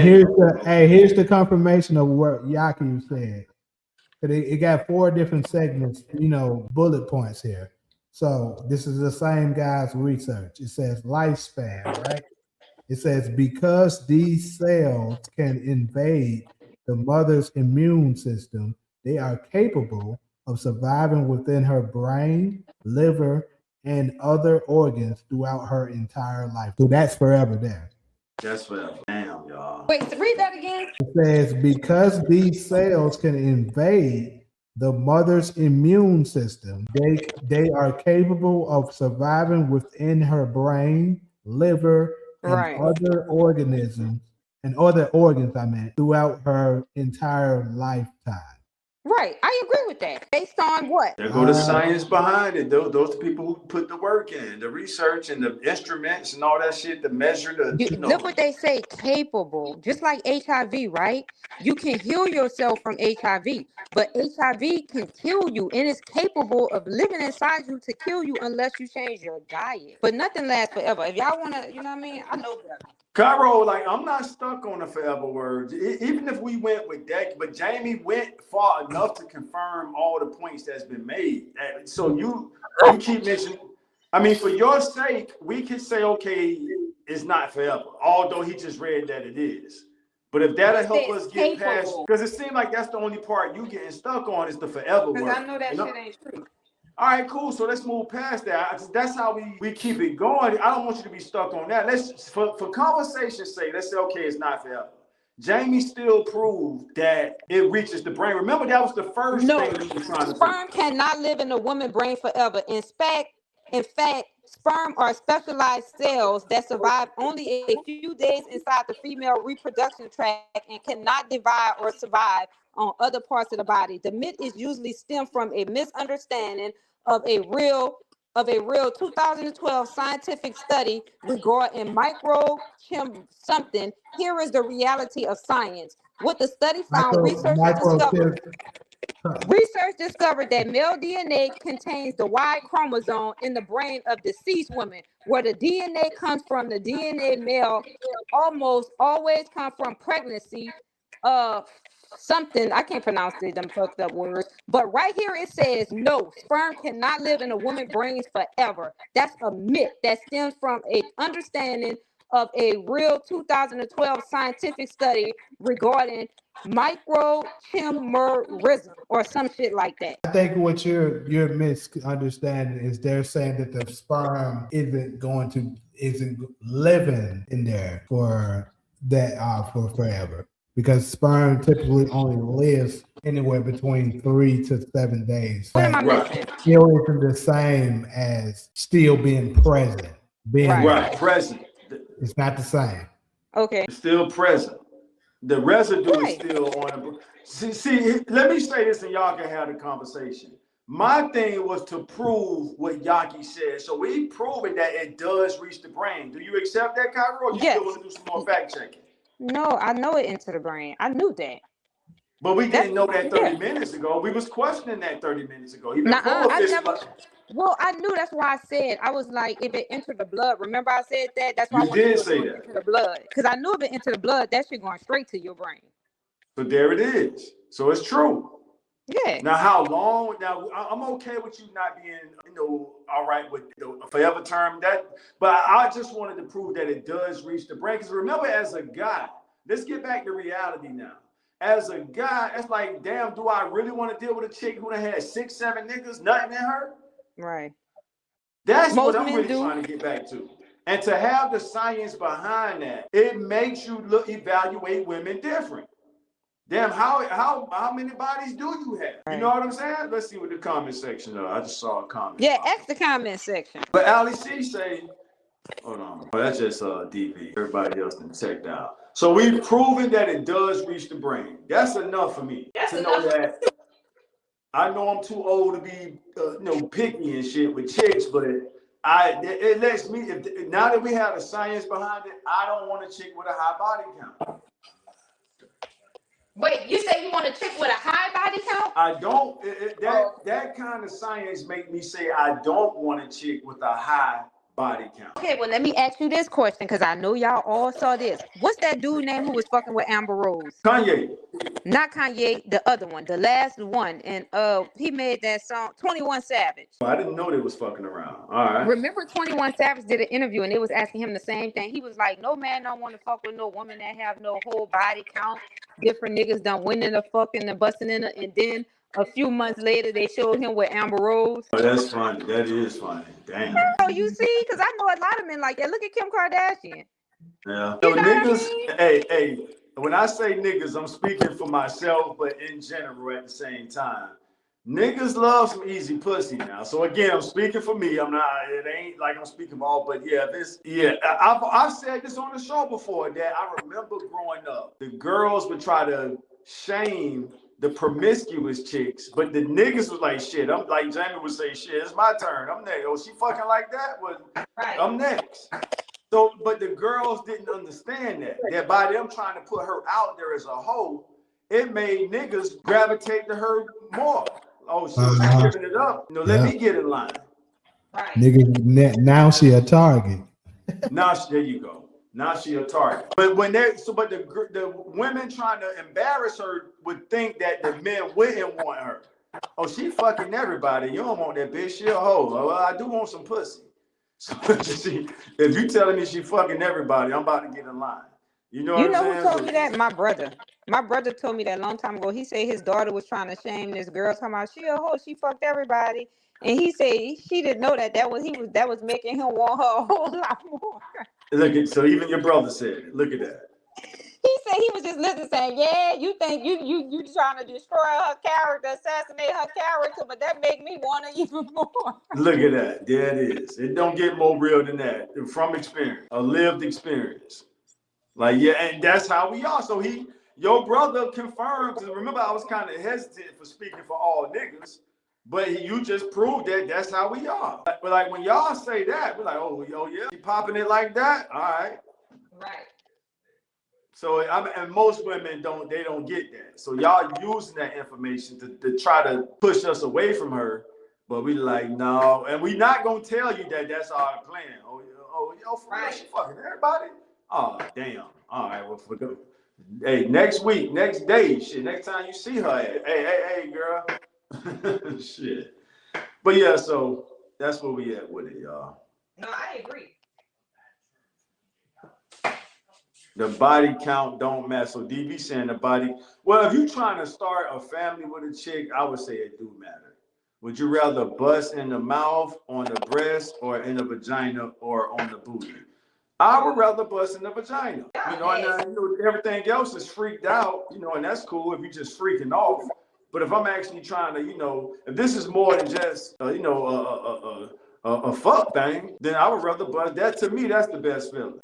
here's the confirmation of what Yaki said. It got 4 different segments, bullet points here. So this is the same guy's research. It says lifespan, right? It says because these cells can invade the mother's immune system, they are capable of surviving within her brain, liver, and other organs throughout her entire life. So that's forever there. That's forever. Damn, y'all. Wait, read that again. It says because these cells can invade the mother's immune system, they are capable of surviving within her brain, liver, and Right. other organisms and other organs, throughout her entire lifetime. Right. I agree with that. Based on what? There go the science behind it. Those people who put the work in, the research and the instruments and all that shit to measure the. Look what they say, capable. Just like HIV, right? You can heal yourself from HIV, but HIV can kill you, and it's capable of living inside you to kill you unless you change your diet. But nothing lasts forever. If y'all want to, you know what I mean? I know better. Cairo, like, I'm not stuck on the forever words. Even if we went with that, but Jamie went far enough to confirm all the points that's been made. So you keep mentioning, I mean, for your sake, we could say, okay, it's not forever, although he just read that it is. But if that'll help us get past, because it seems like that's the only part you getting stuck on is the forever word. Because I know that shit ain't true. All right, cool. So let's move past that. That's how we keep it going. I don't want you to be stuck on that. Let's, for conversation's sake, let's say, okay, it's not forever. Jamie still proved that it reaches the brain. Remember, that was the first thing we were trying to sperm cannot live in a woman's brain forever. In fact, sperm are specialized cells that survive only a few days inside the female reproduction tract and cannot divide or survive on other parts of the body. The myth is usually stemmed from a misunderstanding of a real 2012 scientific study regarding microchim something. Here is the reality of science. What the study found, research discovered that male DNA contains the Y chromosome in the brain of deceased women. Where the DNA comes from, the DNA male almost always come from pregnancy. Something I can't pronounce it, them fucked up words. But right here it says no, sperm cannot live in a woman's brains forever. That's a myth that stems from a understanding of a real 2012 scientific study regarding microchimerism or some shit like that. I think what you're misunderstanding is they're saying that the sperm isn't living in there for forever. Because sperm typically only lives anywhere between 3 to 7 days. What am I missing? Still isn't the same as still being present. Present. It's not the same. Okay. It's still present. The residue is still on the. See, let me say this and y'all can have the conversation. My thing was to prove what Yaki said. So we proving that it does reach the brain. Do you accept that, Cairo? Or you still want to do some more fact checking? No, I know it into the brain. I knew that. But we didn't know that 30 minutes ago. We was questioning that 30 minutes ago. Well, I knew. That's why I said, I was like, if it entered the blood. Remember I said that? That's why you did say that. Into the blood. Because I knew if it entered the blood, that shit going straight to your brain. So there it is. So it's true. Yeah. Now, how long? Now, I'm okay with you not being, all right with the forever term. But I just wanted to prove that it does reach the brain. Because remember, as a guy, let's get back to reality now. As a guy, it's like, damn, do I really want to deal with a chick who done had 6, 7 niggas, nothing in her? Right. That's what I'm really trying to get back to. And to have the science behind that, it makes you evaluate women different. Damn, how many bodies do you have? Right. You know what I'm saying? Let's see what the comment section is. I just saw a comment. Yeah, X the comment section. But Ali C say, hold on. Oh, that's just DV. Everybody else done checked out. So we've proven that it does reach the brain. That's enough for me to know that. I know I'm too old to be, picky and shit with chicks, but it lets me. Now that we have the science behind it, I don't want a chick with a high body count. Wait, you say you want a chick with a high body count? I don't. That kind of science make me say I don't want a chick with a high body count. Okay, well, let me ask you this question because I know y'all all saw this. What's that dude name who was fucking with Amber Rose? Kanye. Not Kanye, the other one, the last one. And he made that song, 21 Savage. I didn't know they was fucking around. All right. Remember 21 Savage did an interview and they was asking him the same thing. He was like, no man don't want to fuck with no woman that have no whole body count. Different niggas done winning the fucking and busting in it. And then a few months later, they showed him with Amber Rose. Oh, that's funny. That is funny. Damn. Oh, you see? Because I know a lot of men like that. Look at Kim Kardashian. Yeah. You So know what I niggas, mean? hey, when I say niggas, I'm speaking for myself, but in general at the same time. Niggas love some easy pussy now. So again, I'm speaking for me. It ain't like I'm speaking for all, but I've said this on the show before that I remember growing up, the girls would try to shame the promiscuous chicks, but the niggas was like, shit, I'm like, Jamie would say, shit, it's my turn. I'm next. Oh, she fucking like that? Well, Right. I'm next. So, but the girls didn't understand that by them trying to put her out there as a hoe, it made niggas gravitate to her more. Oh, she's giving it up. Let me get in line. Right. Nigga, now she a target. There you go. Now she a target. But the women trying to embarrass her would think that the men wouldn't want her. Oh, she fucking everybody. You don't want that bitch. She a hoe. Well, I do want some pussy. So if you telling me she fucking everybody, I'm about to get in line. You know what I'm saying? Who told me that? My brother. My brother told me that a long time ago. He said his daughter was trying to shame this girl, talking about she a hoe, she fucked everybody. And he said she didn't know that that was making him want her a whole lot more. So even your brother said it. Look at that. He said he was just listening, saying, "Yeah, you think you trying to destroy her character, assassinate her character, but that make me want her even more." Look at that. There it is. It don't get more real than that. From experience, a lived experience. Like, yeah, and that's how we are. So your brother confirmed, because remember I was kind of hesitant for speaking for all niggas, but you just proved that that's how we are. But like when y'all say that, we're like, oh yeah, she popping it like that? All right. Right. So and most women don't get that. So y'all using that information to try to push us away from her, but we like no, and we not gonna tell you that that's our plan. Oh, for real, she fucking everybody. Oh damn. All right, well for good. Hey, next week, next day, shit. Next time you see her, hey, girl. Shit. But yeah, so that's where we at with it, y'all. No, I agree. The body count don't matter. So DB saying the body. Well, if you trying to start a family with a chick, I would say it do matter. Would you rather bust in the mouth, on the breast, or in the vagina, or on the booty? I would rather bust in the vagina. And everything else is freaked out, and that's cool if you're just freaking off. But if I'm actually trying to, if this is more than just, a fuck thing, then I would rather bust. That to me, that's the best feeling.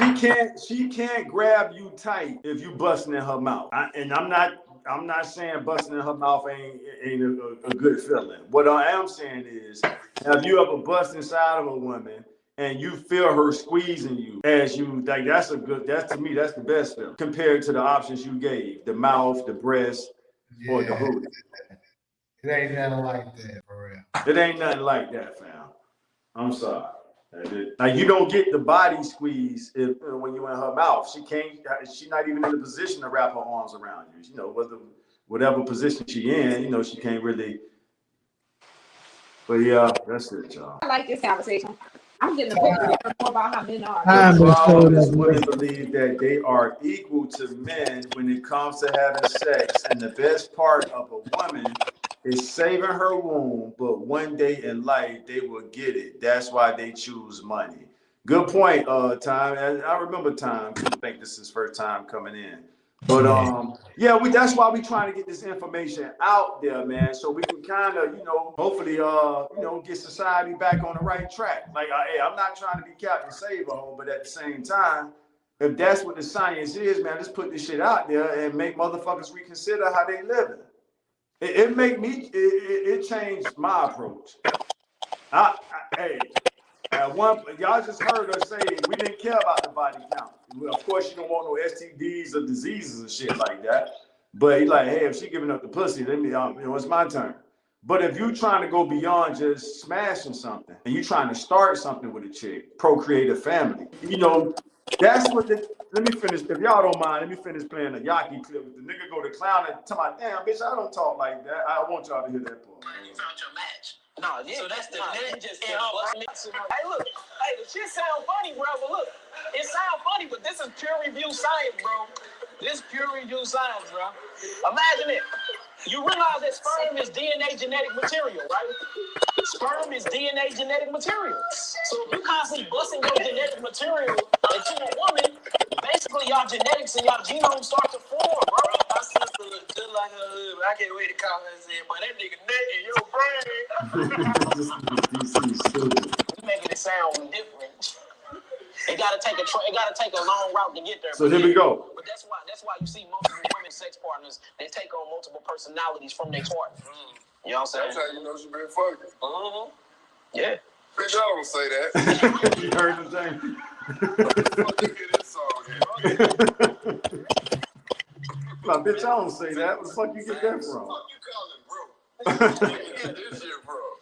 She can't grab you tight if you busting in her mouth. I'm not saying busting in her mouth ain't a good feeling. What I am saying is, have you ever bust inside of a woman and you feel her squeezing you as you like? That's to me, that's the best feeling compared to the options you gave: the mouth, the breast, or the booty. It ain't nothing like that for real. It ain't nothing like that, fam. I'm sorry. Like you don't get the body squeeze when you in her mouth. She's not even in a position to wrap her arms around you. Whatever position she in, she can't really. But yeah, that's it, y'all. I like this conversation. I'm getting a picture more about how men are. The problem is women believe that they are equal to men when it comes to having sex, and the best part of a woman is saving her womb, but one day in life they will get it. That's why they choose money. Good point, Time. And I remember Time. I think this is his first time coming in. But that's why we trying to get this information out there, man, so we can kind of, hopefully, get society back on the right track. Like, hey, I'm not trying to be Captain Save-A-Hole, but at the same time, if that's what the science is, man, just put this shit out there and make motherfuckers reconsider how they living. It changed my approach. Y'all just heard us say we didn't care about the body count. Of course, you don't want no STDs or diseases and shit like that. But he's like, hey, if she giving up the pussy, then it's my turn. But if you're trying to go beyond just smashing something and you're trying to start something with a chick, procreate a family, you know, that's what the, let me finish. If y'all don't mind, let me finish playing the Yaki clip. The nigga go to clown and tell my damn bitch, I don't talk like that. I want y'all to hear that part. You found your match. No, yeah, so that's the net just hey, look, hey, the shit sound funny, bro, but look, it sound funny, but this is pure review science, bro. This pure review science, bro. Imagine it. You realize that sperm is DNA genetic material, right? Sperm is DNA genetic material. So if you constantly busting your genetic material into a woman, basically y'all genetics and y'all genome start to form, bro. My sister look just like her husband. I can't wait to call her and say, but that nigga naked, your brain. You making it sound different. It gotta take a long route to get there. So here we go. But that's why you see multiple women sex partners, they take on multiple personalities from their partner. You know what I'm saying? That's how you know she been fucking. Mm-hmm. Yeah. Bitch, I don't say that. You heard the thing. Fuck you hear this song here. Nah, bitch, I don't say that. Where the fuck you get that from? What the fuck you calling, bro? Where you get this shit from?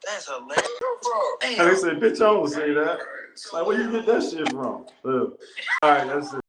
That's hilarious. Bro. And they said, bitch, I don't say that. Like, where you get that shit from? All right, that's it.